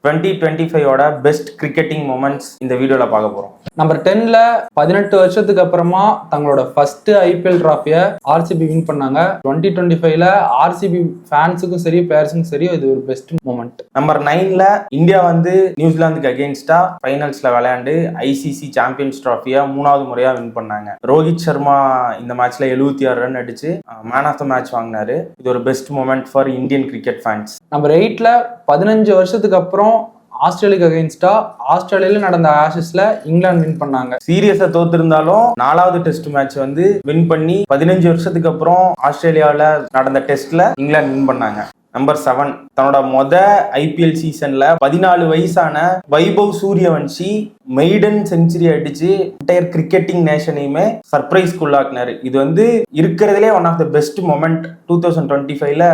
2025ஓட best cricketing moments இந்த வீடியோல பார்க்க போறோம். நம்பர் 10ல 18 வருஷத்துக்கு அப்புறமா தங்களோட ஃபர்ஸ்ட் ஐபிஎல் டிராஃபியை ஆர்சிபி வின் பண்ணாங்க. 2025ல ஆர்சிபி ஃபேன்ஸுக்கும் சரி பிளேயர்ஸுக்கும் சரி இது ஒரு பெஸ்ட் மொமெண்ட். நம்பர் 9ல இந்தியா நியூசிலாந்துக்கு அகேன்ஸ்டா ஃபைனல்ஸ்ல விளையாண்டு ஐசிசி சாம்பியன்ஸ் டிராஃபியை 3வது முறையா வின் பண்ணாங்க. ரோஹித் சர்மா இந்த மேட்ச்ல 76 ரன் அடிச்சு மேன் ஆஃப் த மேட்ச் வாங்கினாரு. இது ஒரு best moment for Indian cricket fans. Number 8ல 15 வருஷத்துக்கு அப்புறம் ஆஸ்திரேலியாக்கு அகைன்ஸ்டா ஆஸ்திரேலியால நடந்த ஆஷஸ்ல இங்கிலாந்து வின் பண்ணாங்க. சீரியஸா தோத்திருந்தாலும் 4வது டெஸ்ட் மேட்ச் வின் பண்ணி 15 வருஷத்துக்கு அப்புறம் ஆஸ்திரேலியாவில நடந்த டெஸ்ட்ல இங்கிலாந்து வின் பண்ணாங்க. நம்பர் 7 தன்னோட ஐபிஎல் சீசன்ல 14 வயசான வைபவ் சூரியவன்ஷி மெய்டன் செஞ்சுரி அடிச்சு என்டையர் கிரிக்கெட்டிங் நேஷனையுமே சர்ப்ரைஸ்க்குள்ளாக்குனாரு. இது இருக்கிறதுலே one of the best moment 2025ல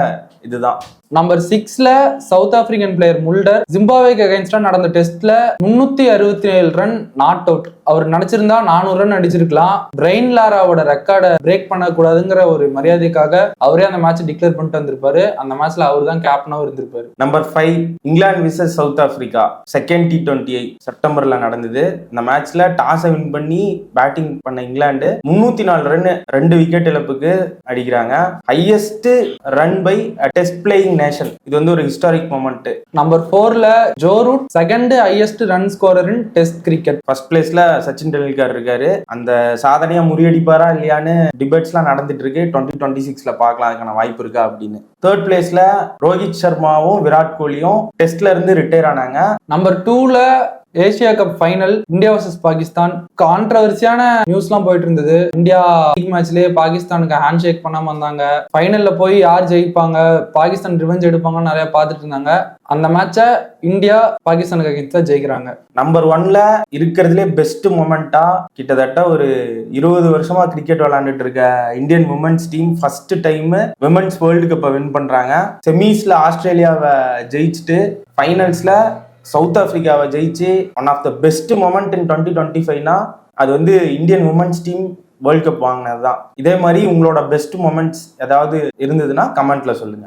இதுதான். நம்பர் 6ல சவுத் ஆப்பிரிக்கன் பிளேயர் முல்டர் ஜிம்பாப்வேக்கு அகைன்ஸ்டா நடந்த டெஸ்ட்ல 367 ரன் நாட் அவுட். அவர் நினைச்சிருந்தா 400 ரன் அடிச்சிருக்கலாம். பிரெயின் லாராவோட ரெக்கார்டை பிரேக் பண்ணக்கூடாதுங்கிற ஒரு மரியாதைக்காக அவரே அந்த மேட்ச் டிக்ளேர் பண்ணிட்டு வந்திருப்பாரு. அந்த மேட்ச்ல அவர் தான் கேப்டனாவும் இருந்திருப்பாரு. Number 5 England versus South Africa second T20 செப்டம்பர்ல நடந்தது. இந்த மேட்ச்ல டாஸை வின் பண்ணி பேட்டிங் பண்ண இங்கிலாந்து 304 ரன் 2 விக்கெட் இழப்புக்கு அடிக்கிறாங்க. Highest run by test playing nation. இது ஒரு ஹிஸ்டாரிக் மொமெண்ட். நம்பர் 4ல Joe Root second highest run scorer in test cricket. First பிளேஸ்ல சச்சின் டெண்டுல்கர் இருக்காரு. அந்த சாதனையா முறியடிப்பாரா இல்லையான்னு டிபேட்ஸ்லாம் நடந்துட்டு இருக்கு. 2026ல பார்க்கலாம் அதுக்கான வாய்ப்பு இருக்கா அப்படின்னு. தேர்ட் பிளேஸ்ல ரோஹித் சர்மாவும் விராட் கோலியும் டெஸ்ட்ல இருந்து ரிட்டையர் ஆனாங்க. நம்பர் 2ல Asia cup final India versus Pakistan. கான்ட்ரவர்சியான நியூஸ்லாம் போயிட்டு இருந்தது. இந்தியா லீக் மேட்ச்லயே பாகிஸ்தானுக்கு ஹேண்ட் ஷேக் பண்ணாம வந்தாங்க. ஃபைனல்ல போய் யார் ஜெயிப்பாங்க, பாகிஸ்தான் ரிவெஞ்ச் எடுப்பாங்கன்னு நிறைய பார்த்துட்டு இருந்தாங்க. அந்த மேட்சை இந்தியா பாகிஸ்தானுக்கு அகைன்ஸ்டா ஜெயிக்கிறாங்க. நம்பர் 1ல இருக்கிறதுலே பெஸ்ட் மொமெண்டா கிட்டத்தட்ட ஒரு 20 வருஷமா கிரிக்கெட் விளையாண்டுட்டு இருக்க Indian women's team first time women's world கப்பை வின் பண்றாங்க. செமிஸ்ல ஆஸ்திரேலியாவை ஜெயிச்சுட்டு ஃபைனல்ஸ்ல சவுத் ஆப்பிரிக்காவை ஜெயிச்சு one of the best moment in 2025னா அது Indian women's team world cup வாங்கினது தான். இதே மாதிரி உங்களோட பெஸ்ட் மொமெண்ட்ஸ் ஏதாவது இருந்ததுன்னா கமெண்ட்ல சொல்லுங்க.